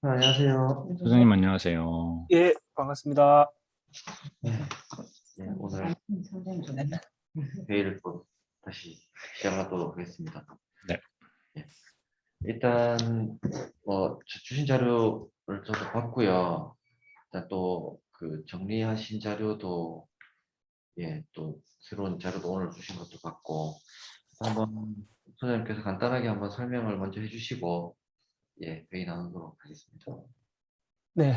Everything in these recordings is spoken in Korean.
안녕하세요. 소장님 안녕하세요. 예, 반갑습니다. 네, 네, 오늘 회의를 또 다시 시작하도록 하겠습니다. 네. 예, 일단 주신 자료를 저도 봤고요. 일단 또 그 정리하신 자료도 또 새로운 자료도 오늘 주신 것도 봤고 한번 소장님께서 간단하게 한번 설명을 먼저 해주시고 회의 나누도록 하겠습니다. 네,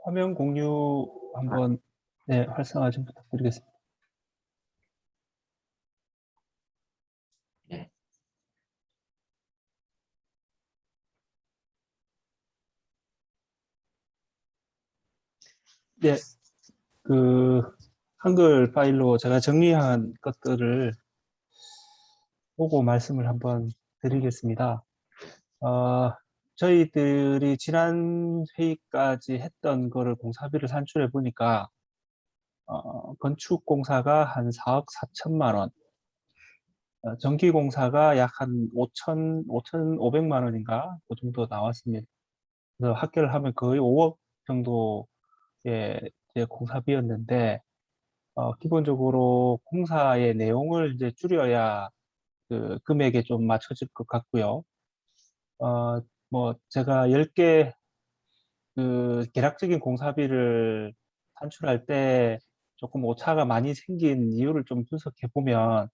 화면 공유 한번 활성화 좀 부탁드리겠습니다. 예, 네, 그 한글 파일로 제가 정리한 것들을 보고 말씀을 한번 드리겠습니다. 저희들이 지난 회의까지 했던 거를 공사비를 산출해 보니까 건축공사가 한 4억 4천만 원, 전기공사가 약 한 5,500만 원인가 그 정도 나왔습니다. 그래서 합계를 하면 거의 5억 정도의 이제 공사비였는데, 기본적으로 공사의 내용을 이제 줄여야 그 금액에 좀 맞춰질 것 같고요. 뭐 제가 10개 그 계략적인 공사비를 산출할 때 조금 오차가 많이 생긴 이유를 좀 분석해 보면,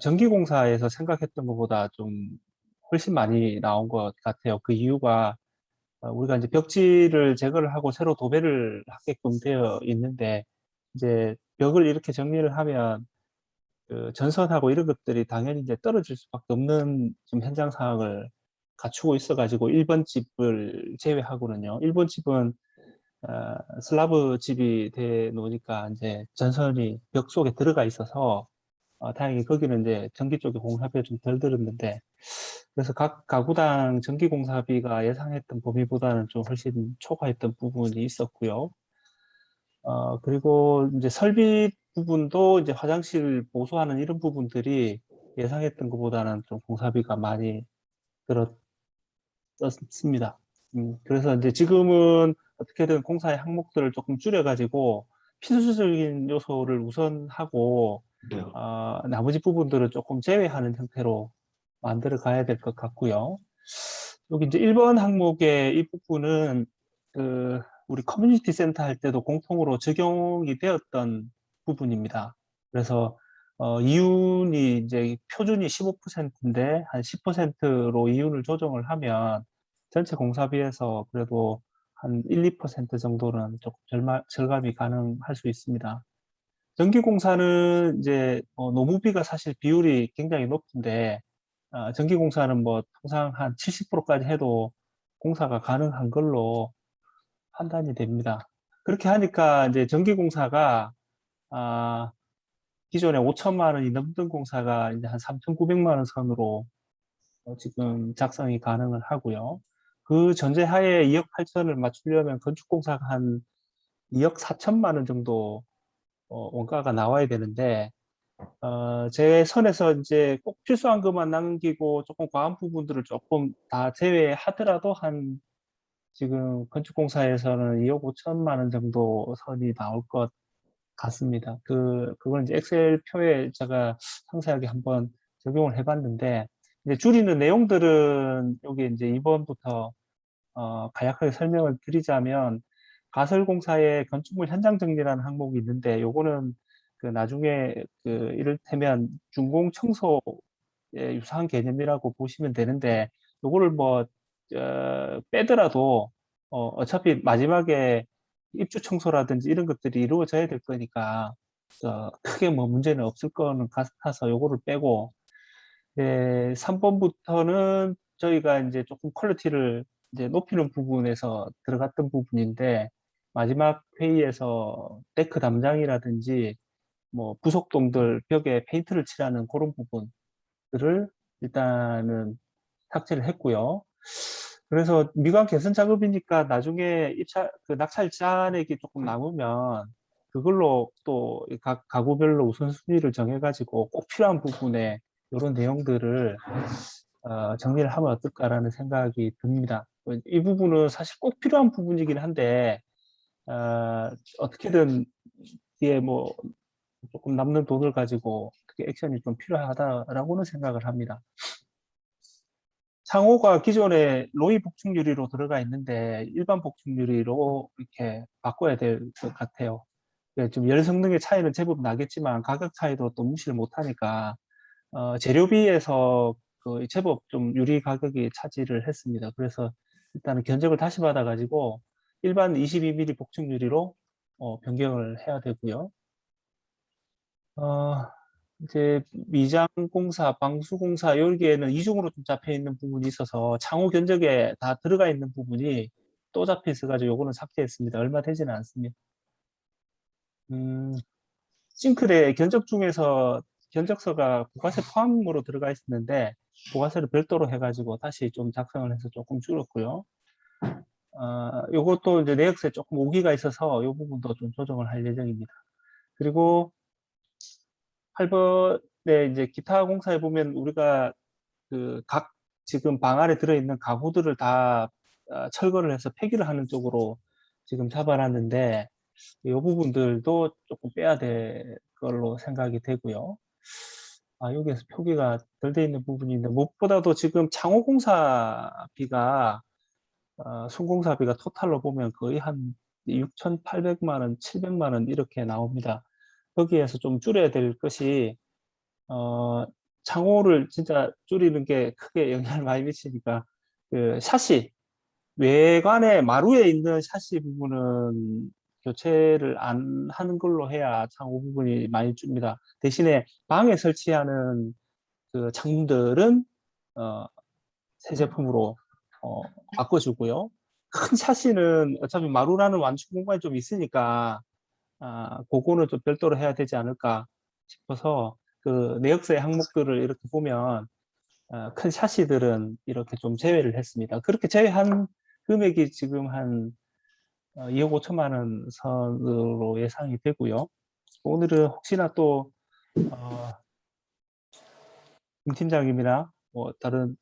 전기공사에서 생각했던 것보다 좀 훨씬 많이 나온 것 같아요. 그 이유가 우리가 이제 벽지를 제거를 하고 새로 도배를 하게끔 되어 있는데, 이제 벽을 이렇게 정리를 하면 그 전선하고 이런 것들이 당연히 이제 떨어질 수밖에 없는 지금 현장 상황을 갖추고 있어가지고 1번 집을 제외하고는요. 1번 집은 슬라브 집이 돼 놓으니까 이제 전선이 벽 속에 들어가 있어서 다행히 거기는 이제 전기 쪽에 공사비가 좀 덜 들었는데, 그래서 각 가구당 전기 공사비가 예상했던 범위보다는 좀 훨씬 초과했던 부분이 있었고요. 그리고 이제 설비 부분도 이제 화장실 보수하는 이런 부분들이 예상했던 것보다는 좀 공사비가 많이 들었습니다. 그래서 이제 지금은 어떻게든 공사의 항목들을 조금 줄여가지고 필수적인 요소를 우선하고 나머지 부분들은 조금 제외하는 형태로 만들어 가야 될 것 같고요. 여기 이제 1번 항목의 이 부분은 그 우리 커뮤니티 센터 할 때도 공통으로 적용이 되었던 부분입니다. 그래서 이윤이 이제 표준이 15%인데 한 10%로 이윤을 조정을 하면 전체 공사비에서 그래도 한 1, 2% 정도는 조금 절감이 가능할 수 있습니다. 전기공사는 이제 노무비가 사실 비율이 굉장히 높은데, 전기공사는 뭐 통상 한 70%까지 해도 공사가 가능한 걸로 판단이 됩니다. 그렇게 하니까 이제 전기공사가 아, 기존에 5천만 원이 넘던 공사가 이제 한 3,900만 원 선으로 지금 작성이 가능을 하고요. 그 전제하에 2억 8천을 맞추려면 건축공사가 한 2억 4천만 원 정도 원가가 나와야 되는데, 제 선에서 이제 꼭 필수한 것만 남기고 조금 과한 부분들을 조금 다 제외하더라도 한 지금 건축공사에서는 2억 5천만 원 정도 선이 나올 것 같습니다. 그건 이제 엑셀 표에 제가 상세하게 한번 적용을 해봤는데, 이제 줄이는 내용들은 여기 이제 2번부터 간략하게 설명을 드리자면, 가설공사의 건축물 현장 정리라는 항목이 있는데, 요거는 그 나중에 그 이를테면 준공 청소에 유사한 개념이라고 보시면 되는데, 요거를 뭐 빼더라도 어차피 마지막에 입주 청소라든지 이런 것들이 이루어져야 될 거니까 크게 뭐 문제는 없을 거는 같아서 요거를 빼고, 3번부터는 저희가 이제 조금 퀄리티를 이제 높이는 부분에서 들어갔던 부분인데, 마지막 회의에서 데크 담장이라든지 뭐 부속동들 벽에 페인트를 칠하는 그런 부분들을 일단은 삭제를 했고요. 그래서 미관 개선 작업이니까 나중에 그 낙찰 잔액이 조금 남으면 그걸로 또 각 가구별로 우선순위를 정해가지고 꼭 필요한 부분에 이런 내용들을 정리를 하면 어떨까라는 생각이 듭니다. 이 부분은 사실 꼭 필요한 부분이긴 한데 어떻게든 뒤에 뭐 조금 남는 돈을 가지고 어떻게 액션이 좀 필요하다라고는 생각을 합니다. 창호가 기존에 로이 복층유리로 들어가 있는데 일반 복층유리로 이렇게 바꿔야 될 것 같아요. 좀 열 성능의 차이는 제법 나겠지만 가격 차이도 또 무시를 못하니까 재료비에서 그 제법 좀 유리 가격이 차지를 했습니다. 그래서 일단은 견적을 다시 받아가지고 일반 22mm 복층 유리로 변경을 해야 되고요. 어, 이제 미장 공사, 방수 공사 여기에는 이중으로 좀 잡혀 있는 부분이 있어서 창호 견적에 다 들어가 있는 부분이 또 잡혀 있어가지고 요거는 삭제했습니다. 얼마 되지는 않습니다. 싱크대 견적 중에서 견적서가 부가세 포함으로 들어가 있었는데 부가세를 별도로 해가지고 다시 좀 작성을 해서 조금 줄였고요. 요것도 이제 내역서에 조금 오기가 있어서 이 부분도 좀 조정을 할 예정입니다. 그리고 8번에 이제 기타 공사에 보면 우리가 그 각 지금 방 안에 들어있는 가구들을 다 철거를 해서 폐기를 하는 쪽으로 지금 잡아놨는데 이 부분들도 조금 빼야 될 걸로 생각이 되고요. 여기에서 표기가 덜 돼 있는 부분이 있는데 무엇보다도 지금 창호공사비가 순공사비가 토탈로 보면 거의 한 6,800만 원, 700만 원 이렇게 나옵니다. 거기에서 좀 줄여야 될 것이 창호를 진짜 줄이는 게 크게 영향을 많이 미치니까 그 샤시 외관에 마루에 있는 샤시 부분은 교체를 안 하는 걸로 해야 창호 부분이 많이 줍니다. 대신에 방에 설치하는 그 창문들은 새 제품으로 바꿔주고요. 큰 샤시는 어차피 마루라는 완충 공간이 좀 있으니까 그거는 좀 별도로 해야 되지 않을까 싶어서 그 내역서의 항목들을 이렇게 보면 큰 샤시들은 이렇게 좀 제외를 했습니다. 그렇게 제외한 금액이 지금 한 2억 5천만 원 선으로 예상이 되고요. 오늘은 혹시나 또 김 팀장님이나 뭐 다른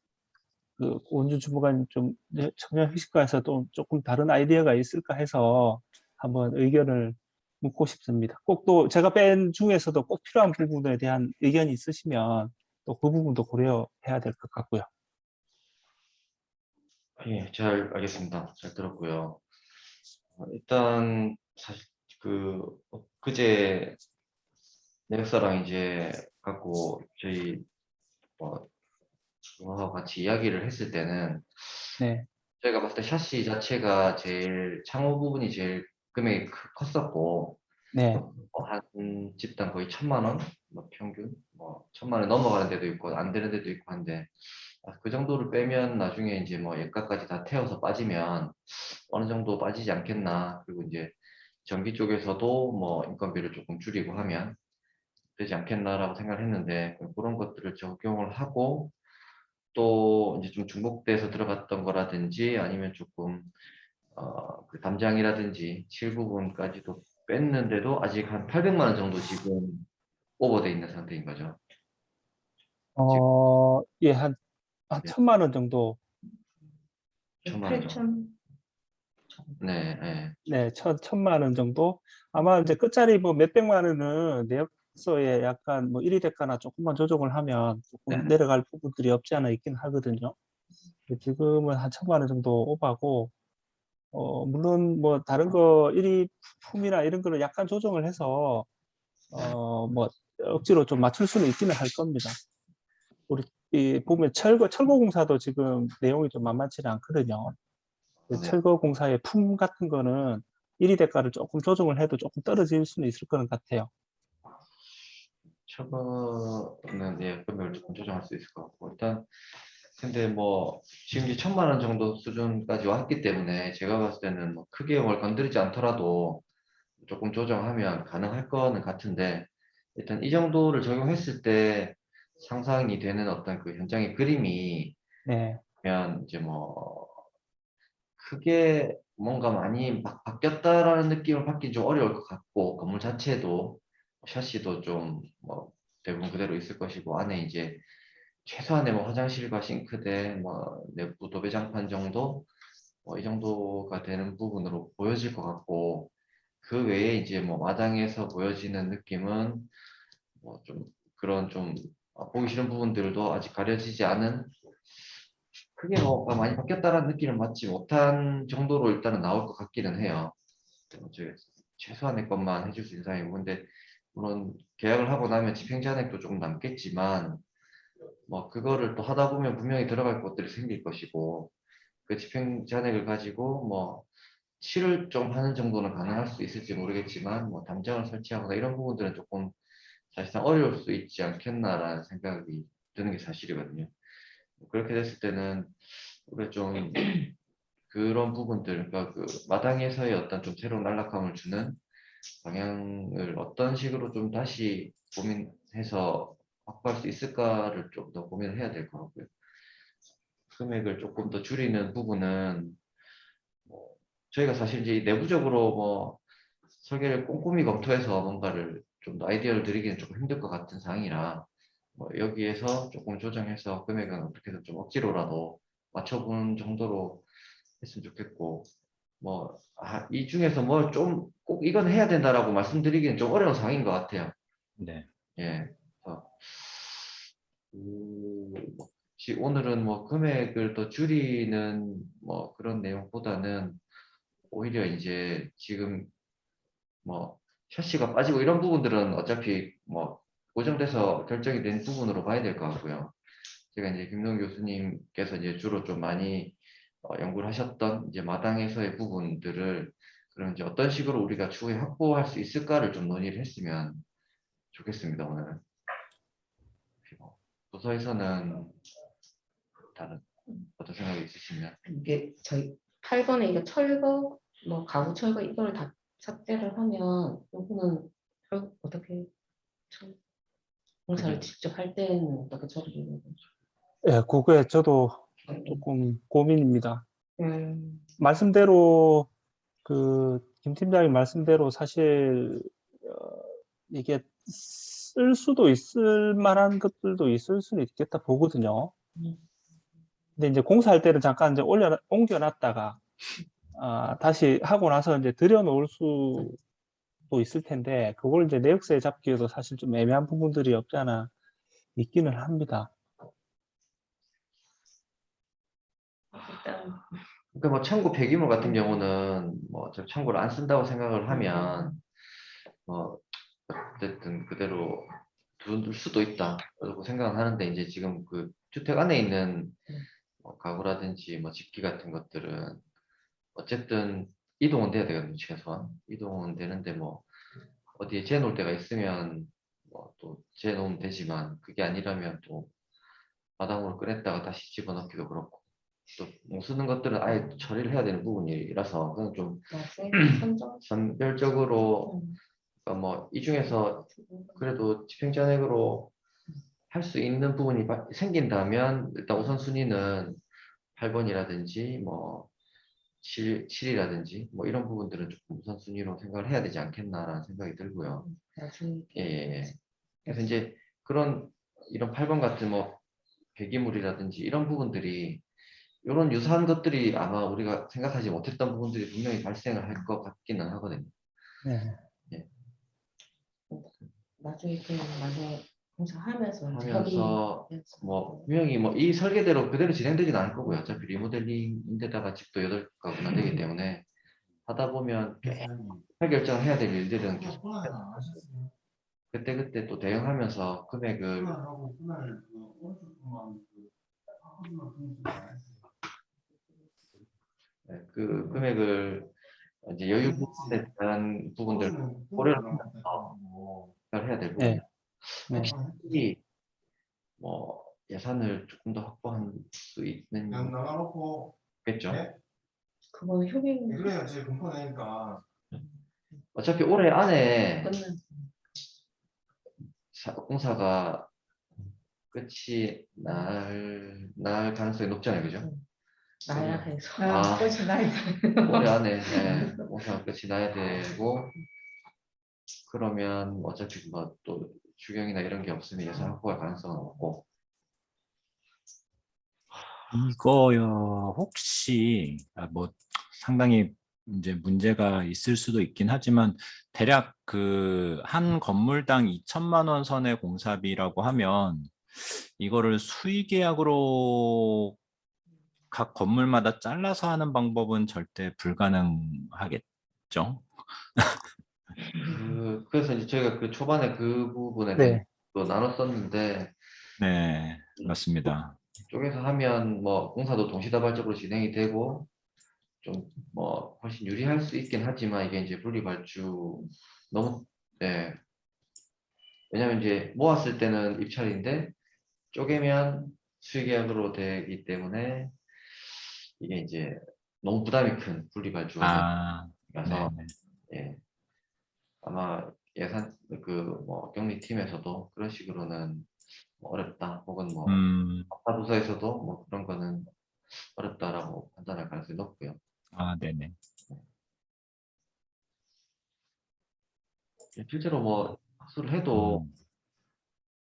그 원주 주무관 좀 청년 휴식과에서 또 조금 다른 아이디어가 있을까 해서 한번 의견을 묻고 싶습니다. 꼭 또 제가 뺀 중에서도 꼭 필요한 부분에 대한 의견이 있으시면 또 그 부분도 고려해야 될 것 같고요. 예, 잘 알겠습니다. 잘 들었고요. 일단 사실 그 그제 넥서랑 이제 갖고 저희 와 같이 이야기를 했을 때는 네, 저희가 봤을 때 샤시 자체가 제일 창호 부분이 제일 금액이 컸었고 네, 한 집당 거의 1,000만 원, 뭐 평균 뭐 1,000만 원 넘어가는 데도 있고 안 되는 데도 있고 한데 그 정도를 빼면 나중에 이제 뭐 예가까지 다 태워서 빠지면 어느 정도 빠지지 않겠나. 그리고 이제 전기 쪽에서도 뭐 인건비를 조금 줄이고 하면 되지 않겠나라고 생각을 했는데 그런 것들을 적용을 하고 또 이제 좀 중복돼서 들어갔던 거라든지 아니면 조금 그 담장이라든지 칠 부분까지도 뺐는데도 아직 한 800만 원 정도 지금 오버돼 있는 상태인 거죠. 지금 예, 한 네, 1,000만 원 정도, 1,000만 원 정도. 네, 네, 네, 1,000만 원 정도. 아마 이제 끝자리 뭐 몇백만 원은 내역서에 약간 뭐 1위 대가나 조금만 조정을 하면 네, 조금 내려갈 부분들이 없지 않아 있긴 하거든요. 지금은 한 1,000만 원 정도 오바고, 물론 뭐 다른 거 1위 품이나 이런 거는 약간 조정을 해서, 뭐 억지로 좀 맞출 수는 있기는 할 겁니다. 우리 보면 철거공사도 지금 내용이 좀 만만치는 않거든요. 네. 철거공사의 품 같은 거는 1위 대가를 조금 조정을 해도 조금 떨어질 수는 있을 거는 같아요. 처음은 예, 금액을 조금 조정할 수 있을 것 같고 일단 근데 뭐 지금 이제 1,000만 원 정도 수준까지 왔기 때문에 제가 봤을 때는 뭐 크게 뭘 건드리지 않더라도 조금 조정하면 가능할 거는 같은데 일단 이 정도를 적용했을 때 상상이 되는 어떤 그 현장의 그림이 네, 면 이제 뭐 크게 뭔가 많이 막 바뀌었다라는 느낌을 받기 좀 어려울 것 같고 건물 자체도 샤시도 좀 뭐 대부분 그대로 있을 것이고 안에 이제 최소한의 뭐 화장실과 싱크대, 뭐 내부 도배장판 정도, 뭐 이 정도가 되는 부분으로 보여질 것 같고, 그 외에 이제 뭐 마당에서 보여지는 느낌은 뭐 좀 그런 좀 보기 싫은 부분들도 아직 가려지지 않은, 크게 뭐가 많이 바뀌었다는 느낌은 받지 못한 정도로 일단은 나올 것 같기는 해요. 저희 최소한의 것만 해줄 수 있는 상황이고, 근데 물론 계약을 하고 나면 집행잔액도 조금 남겠지만, 뭐 그거를 또 하다 보면 분명히 들어갈 것들이 생길 것이고, 그 집행잔액을 가지고 뭐 치를 좀 하는 정도는 가능할 수 있을지 모르겠지만, 뭐 담장을 설치하거나 이런 부분들은 조금 사실상 어려울 수 있지 않겠나라는 생각이 드는 게 사실이거든요. 그렇게 됐을 때는 우리가 좀 그런 부분들, 그러니까 그 마당에서의 어떤 좀 새로운 안락함을 주는 방향을 어떤 식으로 좀 다시 고민해서 확보할 수 있을까를 좀 더 고민을 해야 될 것 같고요. 금액을 조금 더 줄이는 부분은 뭐 저희가 사실 이제 내부적으로 뭐 설계를 꼼꼼히 검토해서 뭔가를 좀 더 아이디어를 드리기는 조금 힘들 것 같은 상황이라, 뭐 여기에서 조금 조정해서 금액은 어떻게든 좀 억지로라도 맞춰보는 정도로 했으면 좋겠고, 뭐 이 중에서 뭘 좀 꼭 이건 해야 된다라고 말씀드리기는 좀 어려운 상황인 것 같아요. 네. 예. 오늘은 뭐 금액을 더 줄이는 뭐 그런 내용보다는 오히려 이제 지금 뭐 샤시가 빠지고 이런 부분들은 어차피 뭐 고정돼서 결정이 된 부분으로 봐야 될 것 같고요. 제가 이제 김동 교수님께서 이제 주로 좀 많이 연구를 하셨던 이제 마당에서의 부분들을 그럼 이제 어떤 식으로 우리가 추후에 확보할 수 있을까를 좀 논의를 했으면 좋겠습니다. 오늘은. 부서에서는 다른 어떤 생각이 있으시면. 이게 저희 8번에 이거 철거, 뭐 가구 철거 이걸 다 삭제를 하면 요거는 어떻게 공사를 그게- 직접 할 때는 어떻게 처리해요? 예, 그거에 저도 조금 고민입니다. 음, 말씀대로 김 팀장님 말씀대로 사실 이게 쓸 수도 있을 만한 것들도 있을 수는 있겠다 보거든요. 음. 근데 이제 공사할 때는 잠깐 이제 옮겨놨다가 다시 하고 나서 이제 들여놓을 수도 있을 텐데, 그걸 이제 내역서에 잡기에도 사실 좀 애매한 부분들이 없지 않아 있기는 합니다. 일단 그러니까 뭐 창고 폐기물 같은 경우는 뭐 저 창고를 안 쓴다고 생각을 하면 뭐 어쨌든 그대로 둘 수도 있다라고 생각은 하는데, 이제 지금 그 주택 안에 있는 뭐 가구라든지 뭐 집기 같은 것들은 어쨌든 이동은 돼야 되거든요. 최소한 이동은 되는데, 뭐 어디에 재놓을 데가 있으면 뭐 또 재놓으면 되지만, 그게 아니라면 또 마당으로 꺼냈다가 다시 집어넣기도 그렇고, 또 못 쓰는 것들은 아예 처리를 해야 되는 부분이라서 그건 좀 선정 선별적으로, 그러니까 뭐 이 중에서 그래도 집행잔액으로 할 수 있는 부분이 생긴다면 일단 우선순위는 8번이라든지 뭐 7이라든지 뭐 이런 부분들은 조금 우선순위로 생각을 해야 되지 않겠나라는 생각이 들고요. 나중에 예, 예, 예. 그래서 이제 그런 이런 8번 같은 뭐 배기물이라든지 이런 부분들이, 이런 유사한 것들이 아마 우리가 생각하지 못했던 부분들이 분명히 발생을 할 것 같기는 하거든요. 네. 예. 나중에 그냥 나중에 공사하면서 하면서 협의해서. 뭐 분명히 뭐 이 설계대로 그대로 진행되지는 않을 거고요. 어차피 리모델링인데다가 집도 8가구나 되기 때문에 하다 보면 결정을 해야 될 일들은 계속 그때그때 또 대응하면서 금액을 그 금액을 이제 여유 부분에 대한 부분들 고려를 하면서 생각을 해야 될 부분이에요. 네. 혹시 뭐 예산을 조금 더 확보할 수 있는 겠죠? 그거는 협의 그래야 제 공포내니까. 어차피 올해 안에 끝난 공사가 끝이 날 가능성이 높잖아요, 그죠? 나야 해서 아, 끝이 나야 올해 안에 공사가 끝이 나야 되고, 그러면 어차피 뭐 또 추경이나 이런 게 없으면 예산 확보할 가능성은 없고, 이거요, 혹시, 뭐, 상당히 이제 문제가 있을 수도 있긴 하지만, 대략 그, 한 건물당 2천만 원 선의 공사비라고 하면, 이거를 수의계약으로 각 건물마다 잘라서 하는 방법은 절대 불가능하겠죠? 그래서 이제 저희가 그 초반에 그 부분에 대해서 네. 또 나눴었는데, 네, 맞습니다. 쪽에서 하면 뭐 공사도 동시다발적으로 진행이 되고 좀 뭐 훨씬 유리할 수 있긴 하지만 이게 이제 분리발주 너무 네. 왜냐면 이제 모았을 때는 입찰인데 쪼개면 수의계약으로 되기 때문에 이게 이제 너무 부담이 큰 분리발주가 아, 되라서 네네. 예. 아마 예산 그 뭐 경리팀에서도 그런 식으로는 뭐 어렵다 혹은 뭐 음, 부서에서도 뭐 그런 거는 어렵다라고 판단할 가능성이 높고요. 아, 네네. 실제로 뭐 학술을 해도 음,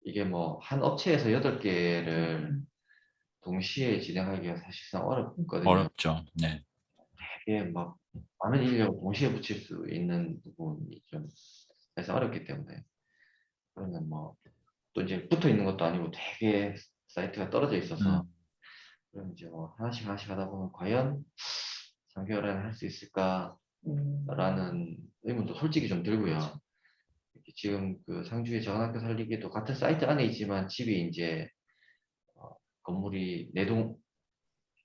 이게 뭐 한 업체에서 8개를 동시에 진행하기가 사실상 어렵거든요. 어렵죠. 네. 이게 막 많은 인력을 동시에 붙일 수 있는 부분이 좀 사실 어렵기 때문에 그러면 뭐 또 이제 붙어 있는 것도 아니고 되게 사이트가 떨어져 있어서 음, 그럼 이제 뭐 하나씩 하나씩 하다 보면 과연 3개월 안에 할 수 있을까라는 의문도 솔직히 좀 들고요. 이렇게 지금 그 상주의 저학교 살리기도 같은 사이트 안에 있지만 집이 이제 건물이 4동,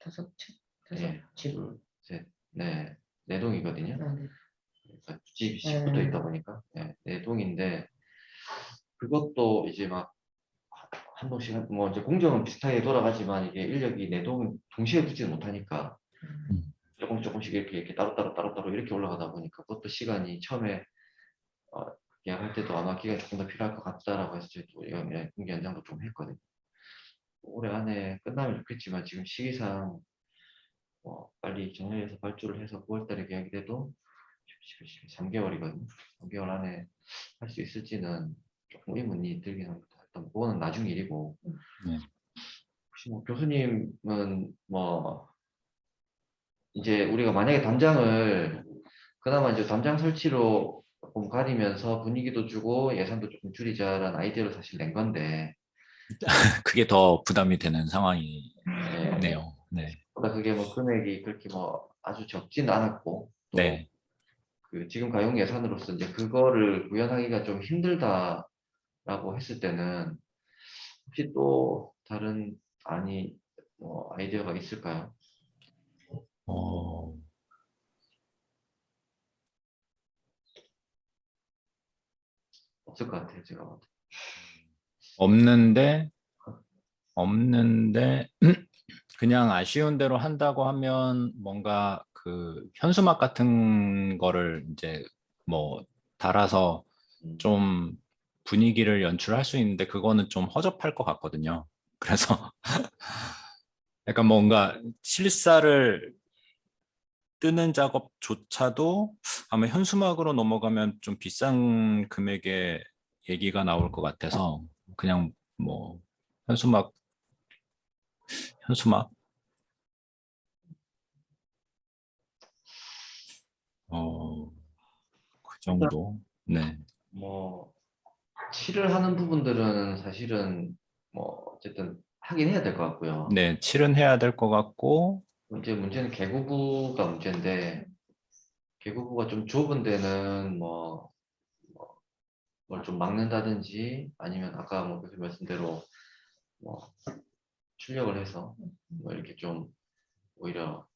다섯 채, 예, 집. 둘, 셋, 네, 4동이거든요. 네. 그러니까 집이 10붙어 있다 보니까 네, 4동인데 그것도 이제 막 한 동씩 뭐 이제 공정은 비슷하게 돌아가지만 이게 인력이 4동을 동시에 붙지는 못하니까 음, 조금씩 이렇게 따로따로 이렇게 올라가다 보니까 그것도 시간이 처음에 어, 계약할 때도 아마 기간이 조금 더 필요할 것 같다라고 해서 저희도 공개 연장도 좀 했거든요. 올해 안에 끝나면 좋겠지만 지금 시기상 빨리 정리해서 발주를 해서 9월달에 계약이 돼도 3개월이거든요. 3개월 안에 할 수 있을지는 조금 의문이 들긴 합니다. 일단 그거는 나중 일이고 네. 혹시 뭐 교수님은 뭐 이제 우리가 만약에 담장을 그나마 이제 담장 설치로 조금 가리면서 분위기도 주고 예산도 조금 줄이자라는 아이디어를 사실 낸 건데 그게 더 부담이 되는 상황이네요. 예, 네. 그러니까 그게 뭐 금액이 그렇게 뭐 아주 적진 않았고 또 네. 그 지금 가용 예산으로서 이제 그거를 구현하기가 좀 힘들다라고 했을 때는 혹시 또 다른 아이디어가 있을까요? 어, 없을 것 같아요, 제가 봐도. 없는데, 없는데, 그냥 아쉬운 대로 한다고 하면 뭔가 그 현수막 같은 거를 이제 뭐 달아서 음, 좀 분위기를 연출할 수 있는데 그거는 좀 허접할 것 같거든요. 그래서 약간 뭔가 실사를 뜨는 작업조차도 아마 현수막으로 넘어가면 좀 비싼 금액의 얘기가 나올 것 같아서 그냥 뭐 현수막, 현수막, 그 일단 정도. 네. 뭐 칠을 하는 부분들은 사실은 뭐 어쨌든 하긴 해야 될 것 같고요. 네, 칠은 해야 될 것 같고, 문제는 개구부가 문제인데 개구부가 좀 좁은 데는 뭘 좀 막는다든지 아니면 아까 뭐 교수님 말씀대로 뭐 출력을 해서 뭐 이렇게 좀 오히려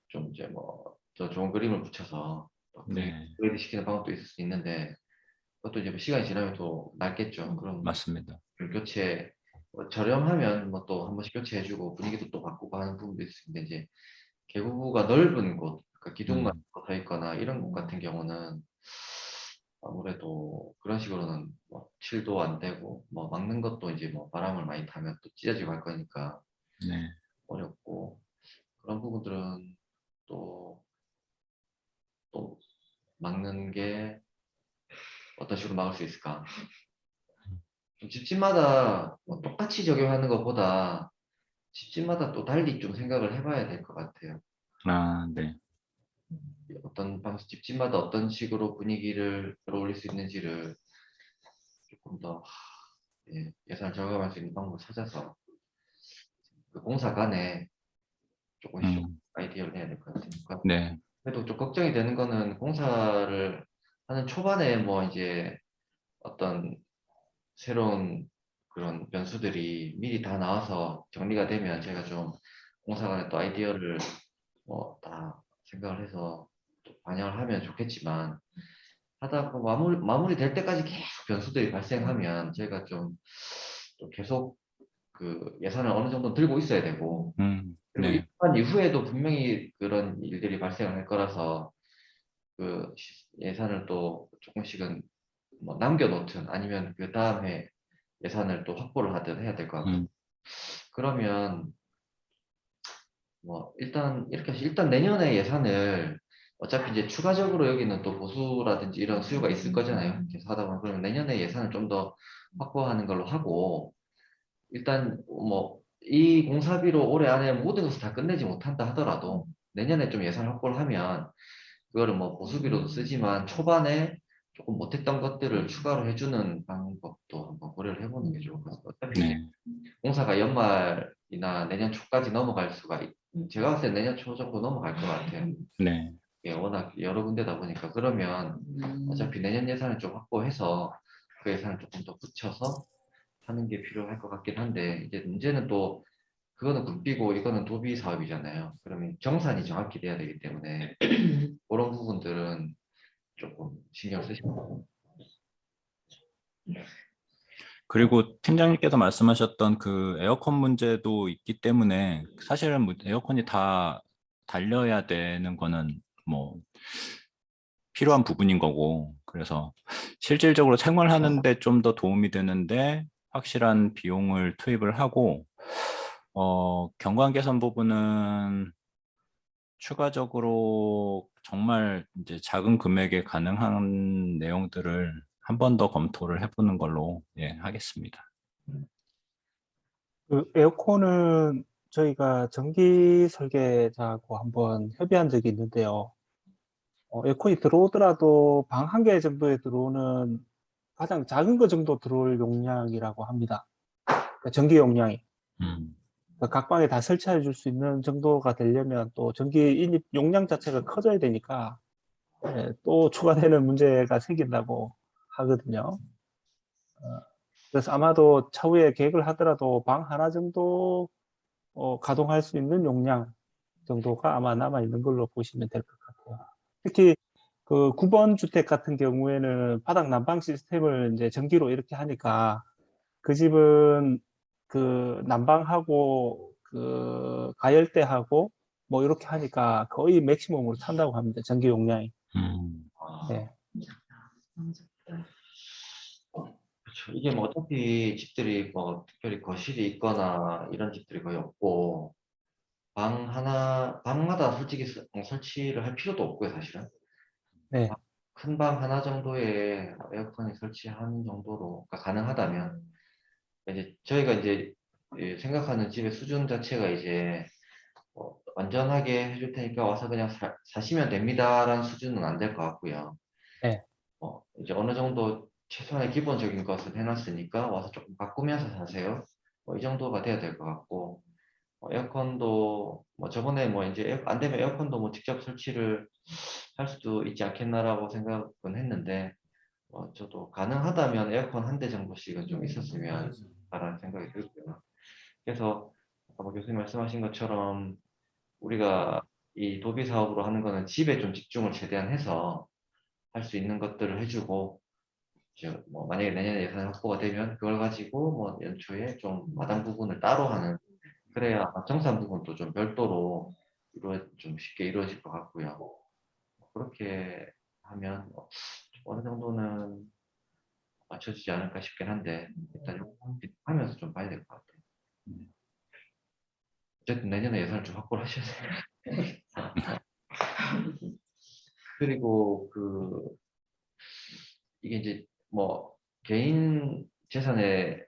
좀 이제 뭐 더 좋은 그림을 붙여서 분위기 네, 업그레이드 시키는 방법도 있을 수 있는데 그것도 이제 뭐 시간이 지나면 또 낡겠죠. 그럼 맞습니다. 교체 저렴하면 뭐 또 한 번씩 교체해주고 분위기도 또 바꾸고 하는 부분도 있을 텐데 이제 계구가 넓은 곳, 그러니까 기둥만 음, 붙어 있거나 이런 곳 같은 경우는 아무래도 그런 식으로는 뭐 칠도 안 되고 뭐 막는 것도 이제 뭐 바람을 많이 타면 또 찢어지고 할 거니까 네, 어렵고 그런 부분들은 또 또 막는 게 어떤 식으로 막을 수 있을까? 좀 집집마다 뭐 똑같이 적용하는 것보다 집집마다 또 달리 좀 생각을 해봐야 될 것 같아요. 아, 네. 어떤 방식, 집집마다 어떤 식으로 분위기를 끌어올릴 수 있는지를 조금 더 예산을 절감할 수 있는 방법을 찾아서 그 공사 간에 조금씩 음, 아이디어를 내야 될 것 같아요. 그러니까 네. 그래도 좀 걱정이 되는 거는 공사를 하는 초반에 뭐 이제 어떤 새로운 그런 변수들이 미리 다 나와서 정리가 되면 제가 좀 공사 간에 또 아이디어를 뭐 다 생각을 해서 또 반영을 하면 좋겠지만 하다가 마무리 될 때까지 계속 변수들이 발생하면 제가 좀 또 계속 그 예산을 어느 정도 들고 있어야 되고 그리고 네. 입한 이후에도 분명히 그런 일들이 발생을 할 거라서 그 예산을 또 조금씩은 뭐 남겨놓든 아니면 그 다음에 예산을 또 확보를 하든 해야 될 것 같거든요. 음, 그러면 뭐 일단 이렇게 일단 내년에 예산을 어차피 이제 추가적으로 여기는 또 보수라든지 이런 수요가 있을 거잖아요. 계속 하다 보면 그러면 내년에 예산을 좀 더 확보하는 걸로 하고 일단 뭐 이 공사비로 올해 안에 모든 것을 다 끝내지 못한다 하더라도 내년에 좀 예산 확보를 하면 그거를 뭐 보수비로도 쓰지만 초반에 조금 못했던 것들을 추가로 해주는 방법도 한번 고려를 해보는 게 좋을 것 같아요. 어차피 이제 네. 공사가 연말이나 내년 초까지 넘어갈 수가 제가 봤을 때 내년 초 정도 넘어갈 것 같아요. 네. 예, 워낙 여러 군데다 보니까 그러면 어차피 내년 예산을 좀 확보해서 그 예산을 조금 더 붙여서 하는 게 필요할 것 같긴 한데 이제 문제는 또 그거는 국비고 이거는 도비 사업이잖아요. 그러면 정산이 정확히 돼야 되기 때문에 그런 부분들은 조금 신경 쓰시고 그리고 팀장님께서 말씀하셨던 그 에어컨 문제도 있기 때문에 사실은 뭐 에어컨이 다 달려야 되는 거는 뭐 필요한 부분인 거고 그래서 실질적으로 생활하는데 좀 더 도움이 되는데 확실한 비용을 투입을 하고 경관 개선 부분은 추가적으로 정말 이제 작은 금액에 가능한 내용들을 한 번 더 검토를 해보는 걸로 하겠습니다. 그 에어컨은 저희가 전기 설계자하고 한번 협의한 적이 있는데요. 에어컨이 들어오더라도 방 한 개 정도에 들어오는 가장 작은 거 정도 들어올 용량이라고 합니다. 그러니까 전기 용량이. 음, 그러니까 각 방에 다 설치해 줄 수 있는 정도가 되려면 또 전기 인입 용량 자체가 커져야 되니까 또 추가되는 문제가 생긴다고 하거든요. 그래서 아마도 차후에 계획을 하더라도 방 하나 정도 가동할 수 있는 용량 정도가 아마 남아 있는 걸로 보시면 될 것 같아요. 특히 그 9번 주택 같은 경우에는 바닥 난방 시스템을 이제 전기로 이렇게 하니까 그 집은 그 난방하고 그 가열대하고 뭐 이렇게 하니까 거의 맥시멈으로 찬다고 합니다. 전기 용량이. 음, 네. 그렇죠. 이게 뭐 어차피 집들이 뭐 특별히 거실이 있거나 이런 집들이 거의 없고 방마다 솔직히 설치를 할 필요도 없고요, 사실은. 네. 큰 방 하나 정도에 에어컨이 설치하는 정도로 그러니까 가능하다면 이제 저희가 이제 생각하는 집의 수준 자체가 이제 완전하게 해줄 테니까 와서 그냥 사시면 됩니다라는 수준은 안 될 것 같고요. 네. 이제 어느 정도 최소한의 기본적인 것은 해놨으니까 와서 조금 바꾸면서 사세요. 이 정도가 돼야 될 것 같고 에어컨도 뭐 저번에 뭐 이제 안 되면 에어컨도 뭐 직접 설치를 할 수도 있지 않겠나라고 생각은 했는데 저도 가능하다면 에어컨 한 대 정도씩은 좀 있었으면 라는 생각이 들고요. 그래서 아까 뭐 교수님 말씀하신 것처럼 우리가 이 도비 사업으로 하는 거는 집에 좀 집중을 최대한 해서 할 수 있는 것들을 해주고 뭐 만약에 내년에 예산 확보가 되면 그걸 가지고 뭐 연초에 좀 마당 부분을 따로 하는 그래야 정산 부분도 좀 별도로 좀 쉽게 이루어질 것 같고요. 그렇게 하면 어느 정도는 맞춰지지 않을까 싶긴 한데 일단 이거 하면서 좀 봐야 될 것 같아요. 어쨌든 내년에 예산을 좀 확보를 하셔야 돼요. 그리고 이게 이제 뭐 개인 재산에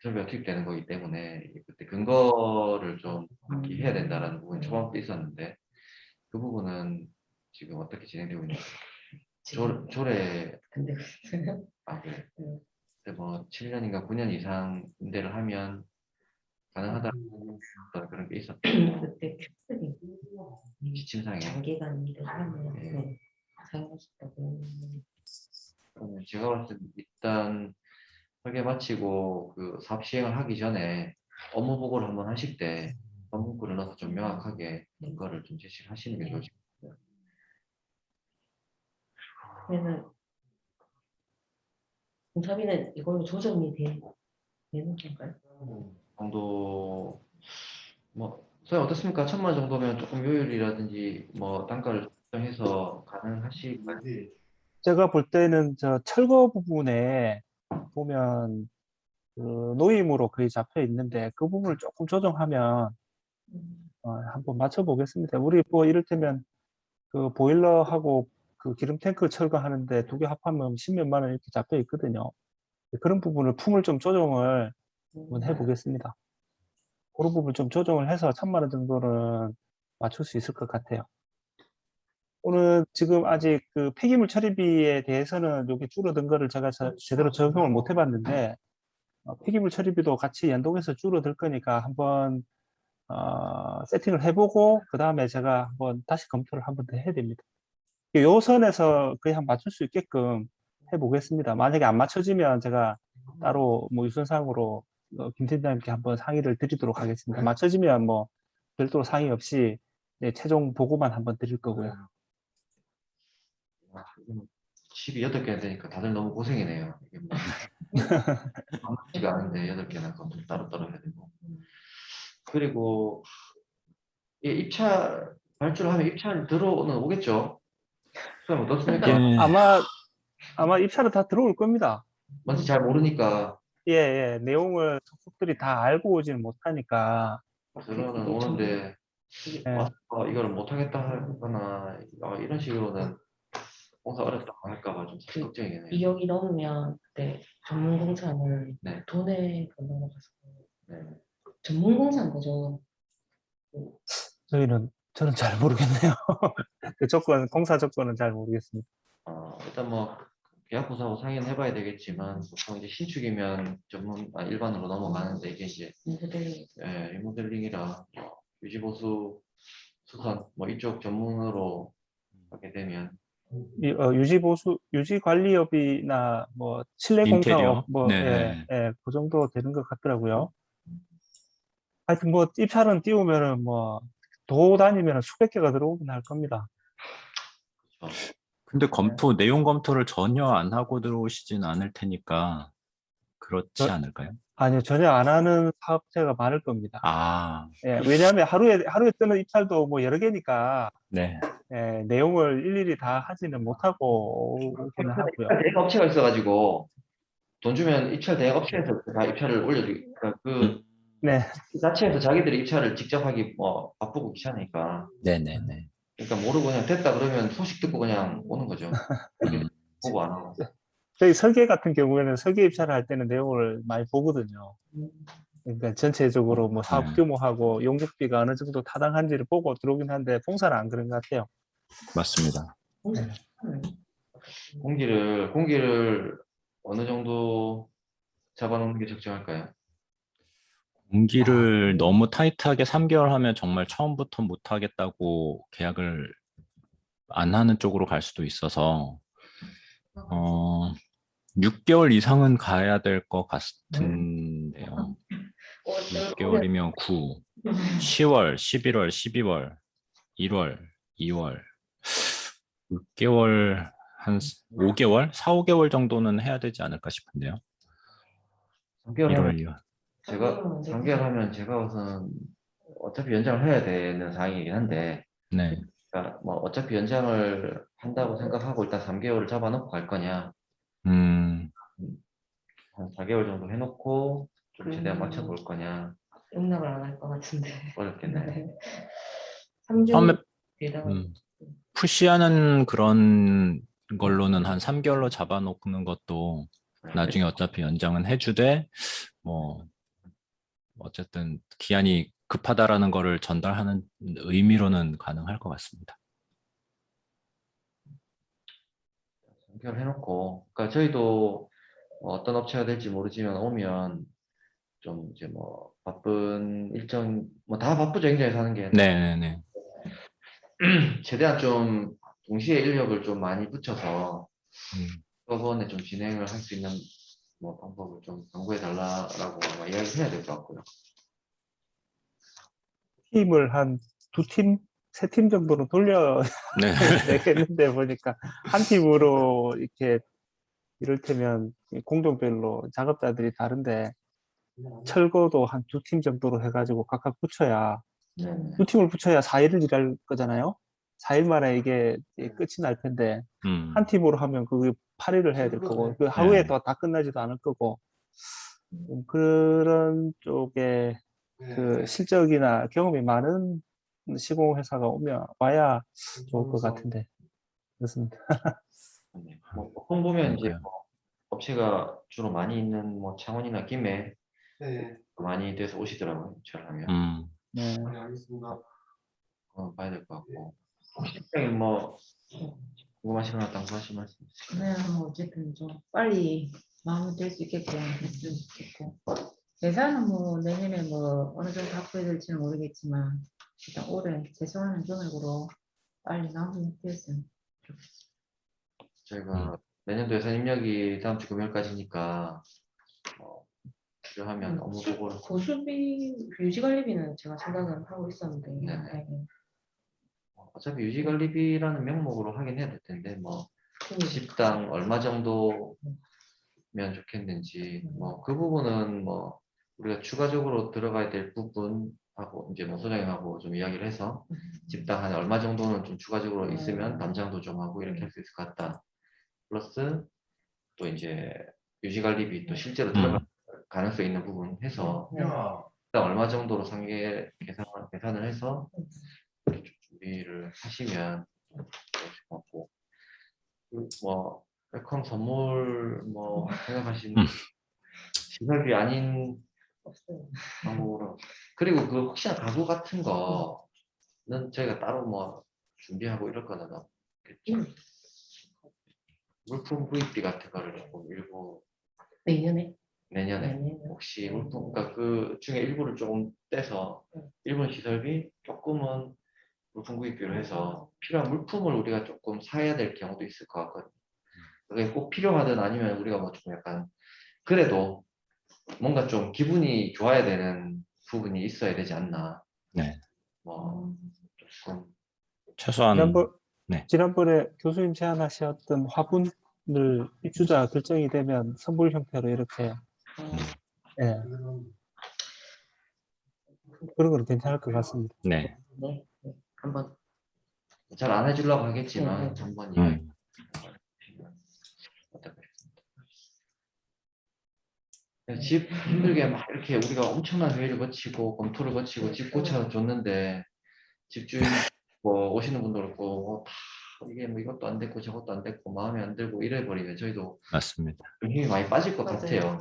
설비가 투입되는 거기 때문에 그때 근거를 좀 해야 된다라는 부분이 초반부터 있었는데 그 부분은 지금 어떻게 진행되고 있나요? 조례 근데 그래. 음. 근데 뭐 7년인가 9년 이상 임대를 하면 가능하다 그런 게 있었던 그때 큐플이 지침상에 장기간 일을 하면 네. 네, 사용하셨다고. 그러면 제가 봤을 때 일단 설계 마치고 그 사업 시행을 하기 전에 업무 보고를 한번 하실 때 업무구를 넣어서 좀 명확하게 그거를 좀 제시를 하시는 게 좋으실 것 같아요. 그래서 공사비는 이걸로 조정이 되는 건가요? 정도 뭐 소영 어떻습니까? 1,000만 원 정도면 조금 요율이라든지 뭐 단가를 조정해서 가능하실까요? 제가 볼 때는 저 철거 부분에 보면 그 노임으로 거의 잡혀 있는데 그 부분을 조금 조정하면 한번 맞춰 보겠습니다. 우리 뭐 이를테면 그 보일러하고 그 기름 탱크 철거하는데 두 개 합하면 10몇만 원 이렇게 잡혀 있거든요. 그런 부분을 품을 좀 조정을 한번 해보겠습니다. 그런 부분 좀 조정을 해서 1,000만 원 정도는 맞출 수 있을 것 같아요. 오늘 지금 아직 그 폐기물 처리비에 대해서는 여기 줄어든 거를 제가 제대로 적용을 못 해봤는데 폐기물 처리비도 같이 연동해서 줄어들 거니까 한번 세팅을 해보고 그 다음에 제가 한번 다시 검토를 한번 더 해야 됩니다. 요 선에서 거의 한 맞출 수 있게끔 해보겠습니다. 만약에 안 맞춰지면 제가 따로 뭐 유선상으로 김 팀장님께 한번 상의를 드리도록 하겠습니다. 맞춰지면 뭐 별도로 상의 없이 최종 보고만 한번 드릴 거고요. 칩이 8개나 되니까 다들 너무 고생이네요. 이게 뭐 아무렇지가 않은데 8개나 그것도 따로따로 해야 되고. 그리고 입찰 발주를 하면 입찰 들어오는 오겠죠? 그럼 어떻습니까? 예, 아마 입찰은 다 들어올 겁니다. 뭔지 잘 모르니까 예, 예. 내용을 속속들이 다 알고 오지는 못하니까. 들어는 오는데 예. 와서 이걸 못하겠다 하거나 이런 식으로는 공사 어렵다 할까봐 좀 사실 걱정이네요. 2억이 넘으면 그때 전문공사는 네. 돈에 걸러가서 네. 전문공사인 거죠. 저는 잘 모르겠네요. 그 공사 조건은 잘 모르겠습니다. 일단 뭐 계약부서하고 상의는 해봐야 되겠지만 보통 이제 신축이면 일반으로 넘어가는데 이게 이제 모델링. 리모델링이라 유지보수 수선 뭐 이쪽 전문으로 하게 되면 유지관리업이나 뭐 실내공사업 인테리어. 뭐, 네네. 그 정도 되는 것 같더라고요. 하여튼 뭐 입찰은 띄우면은 뭐 도 다니면 수백 개가 들어오긴 할 겁니다. 그렇죠. 근데 내용 검토를 전혀 안 하고 들어오시진 않을 테니까 그렇지 저- 않을까요? 아니요, 전혀 안 하는 사업체가 많을 겁니다. 아, 왜냐하면 하루에 뜨는 입찰도 뭐 여러 개니까 네. 내용을 일일이 다 하지는 못하고 오기는 하고요. 입찰 대행 업체가 있어가지고 돈 주면 입찰 대행 업체에서 다 입찰을 올려주기 그 네, 자체에서 자기들이 입찰을 직접 하기 뭐 바쁘고 귀찮으니까 네네네. 그러니까 모르고 그냥 됐다 그러면 소식 듣고 그냥 오는 거죠. 음, 보고 안 하고. 저희 설계 같은 경우에는 설계 입찰을 할 때는 내용을 많이 보거든요. 그러니까 전체적으로 뭐 사업 네. 규모하고 용적비가 어느 정도 타당한지를 보고 들어오긴 하는데 봉사는 안 그런 것 같아요. 맞습니다. 공기를 어느 정도 잡아놓는 게 적정할까요? 공기를 너무 타이트하게 3개월 하면 정말 처음부터 못 하겠다고 계약을 안 하는 쪽으로 갈 수도 있어서 6개월 이상은 가야 될 것 같은데요. 6개월이면 9, 10월, 11월, 12월, 1월, 2월, 6개월, 한 5개월? 4, 5개월 정도는 해야 되지 않을까 싶은데요. 3개월 1월, 하면 2월. 제가 3개월 하면 제가 우선 어차피 연장을 해야 되는 상황이긴 한데 네. 그러니까 뭐 어차피 연장을 한다고 생각하고 일단 3개월을 잡아놓고 갈 거냐 음, 한 4개월 정도 해놓고 좀 최대한 맞춰볼 거냐 용납을 안 할 것 같은데. 어렵겠네. 3주 처음에 되다가 푸시하는 그런 걸로는 한 3개월로 잡아놓는 것도 나중에 어차피 연장은 해주되 뭐 어쨌든 기한이 급하다라는 거를 전달하는 의미로는 가능할 것 같습니다. 연결해놓고, 그러니까 저희도 어떤 업체가 될지 모르지만 오면 좀 이제 뭐 바쁜 일정, 뭐 다 바쁘죠, 굉장히 사는 게. 네네네. 최대한 좀 동시에 인력을 좀 많이 붙여서 음, 한번에 좀 진행을 할 수 있는 뭐 방법을 좀 강구해 달라라고 아마 이야기해야 될 것 같고요. 팀을 한 두 팀, 세 팀 정도로 돌려 네. 되겠는데 보니까 한 팀으로 이렇게 이를테면 공종별로 작업자들이 다른데 철거도 한 두 팀 정도로 해가지고 각각 붙여야 네. 두 팀을 붙여야 4일을 일할 거잖아요. 4일 만에 이게 끝이 날 텐데 한 팀으로 하면 그게 8일을 해야 될 거고 그 하루에 네. 다 끝나지도 않을 거고 그런 쪽에 그 실적이나 경험이 많은 시공회사가 오면 와야 좋을 것 같은데 그렇습니다. 네. 뭐 보통 보면 이제 그러니까요. 뭐 업체가 주로 많이 있는 뭐 창원이나 김해 네. 많이 돼서 오시더라고요. 입찰하면 네. 네, 알겠습니다. 봐야 될 것 같고. 혹시 팀장님 뭐 궁금하신 거나 당부하신 말씀 있으세요? 네, 어쨌든 좀 빨리 마무리될 수 있게끔 했으면 좋겠고 예산은 뭐 내년에 뭐 어느 정도 확보해야 될지는 모르겠지만 일단 올해 최소한의 금액으로 빨리 마무리됐으면 좋겠습니다. 저희가 내년도 예산 입력이 다음 주 금요일까지니까 필요하면 업무 보고를 고수비 유지관리비는 제가 생각은 하고 있었는데 네네. 네. 어차피 유지관리비라는 명목으로 하긴 해야 될 텐데 뭐 그 집당 얼마 정도면 좋겠는지 뭐 그 부분은 뭐 우리가 추가적으로 들어가야 될 부분하고 이제 뭐 소장님하고 좀 이야기를 해서 집당 한 얼마 정도는 좀 추가적으로 있으면 담장도 좀 하고 이렇게 할 수 있을 것 같다. 플러스 또 이제 유지관리비 또 실제로 들어갈 가능성 있는 부분 해서 네. 일단 얼마 정도로 상계 계산을 해서 좀 준비를 하시면 좋을 것 같고 뭐 웰컴 선물 뭐 생각하시는 시설비 아닌 없어요. 방법으로 그리고 그 혹시나 가구 같은 거는 저희가 따로 뭐 준비하고 이럴 거는 없겠죠. 물품 구입비 같은 거를 조금 일부 내년에 내년에 내년에. 혹시 물품 그러니까 그 중에 일부를 조금 떼서 일부는 시설비 조금은 물품 구입비로 해서 필요한 물품을 우리가 조금 사야 될 경우도 있을 것 같거든요. 그게 꼭 필요하든 아니면 우리가 뭐 좀 약간 그래도 뭔가 좀 기분이 좋아야 되는 부분이 있어야 되지 않나. 네. 뭐 조금 최소한 네. 지난번에 교수님 제안하셨던 화분을 입주자 결정이 되면 선물 형태로 이렇게 예, 그런 건 괜찮을 것 같습니다. 네. 네. 네. 한번 잘 안 해주려고 하겠지만 네. 한번 이야기 집 힘들게 막 이렇게 우리가 엄청난 회의를 거치고 검토를 거치고 집 고쳐줬는데 집주인 뭐 오시는 분도 그렇고 다 이게 뭐 이것도 안 됐고 저것도 안 됐고 마음에 안 들고 이래 버리면 저희도 맞습니다. 좀 힘이 많이 빠질 것 맞아요. 같아요.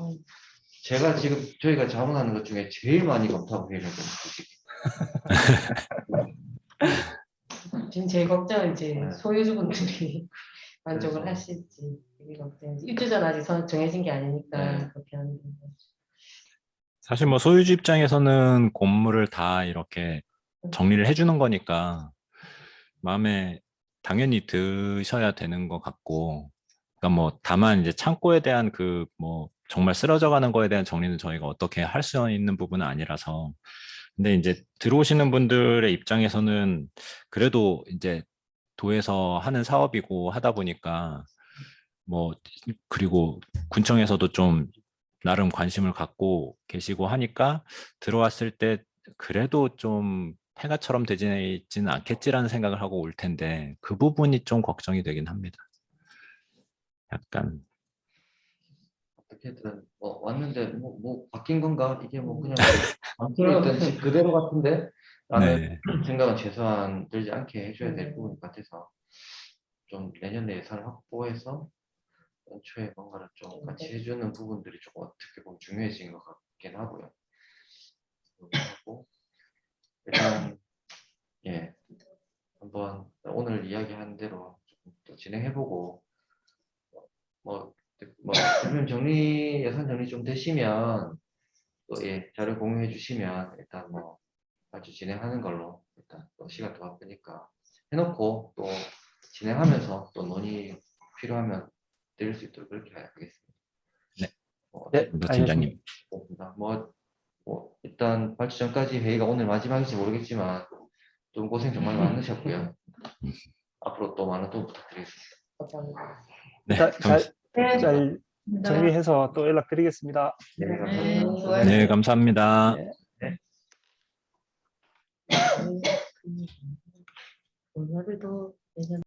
제가 지금 저희가 자문하는 것 중에 제일 많이 검토하고 회의를 했거든요. 지금 제일 걱정은 이제 네. 소유주분들이 만족을 그래서. 하실지 그게 걱정이지. 입주자는 아직 정해진 게 아니니까 네. 그렇게 하는 거. 사실 뭐 소유주 입장에서는 건물을 다 이렇게 정리를 해주는 거니까 마음에 당연히 드셔야 되는 것 같고, 그러니까 뭐 다만 이제 창고에 대한 그 뭐 정말 쓰러져가는 거에 대한 정리는 저희가 어떻게 할 수 있는 부분은 아니라서, 근데 이제 들어오시는 분들의 입장에서는 그래도 이제 도에서 하는 사업이고 하다 보니까 뭐 그리고 군청에서도 좀 나름 관심을 갖고 계시고 하니까 들어왔을 때 그래도 좀 폐가처럼 되지는 않겠지라는 생각을 하고 올 텐데 그 부분이 좀 걱정이 되긴 합니다. 약간 어떻게든 뭐 왔는데 뭐 바뀐 건가 이게 뭐 그냥 방통에 있던 집 그대로 같은데 라는 네, 생각은 최소한 들지 않게 해줘야 될 부분 같아서 좀 내년에 예산을 확보해서 연초에 뭔가를 좀 같이 해주는 부분들이 조금 어떻게 보면 중요해진 것 같긴 하고요. 하고 일단 예 한번 오늘 이야기한 대로 조금 또 진행해보고 뭐 대표님 정리 예산 정리 좀 되시면 또 예 자료 공유해 주시면 일단 뭐 같이 진행하는 걸로 일단 또 시간 더 바쁘니까 해놓고 또 진행하면서 또 논의 필요하면 드릴 수 있도록 그렇게 하겠습니다. 네. 네, 팀장님. 알겠습니다. 뭐 일단 발주 전까지 회의가 오늘 마지막인지 모르겠지만 좀 고생 정말 많으셨고요. 앞으로 또 많은 도움 부탁드리겠습니다. 감사합니다. 네, 잘 정리해서 또 연락드리겠습니다. 네, 네, 감사합니다. 수고하셨습니다. 네, 감사합니다. 네. 오늘도 예전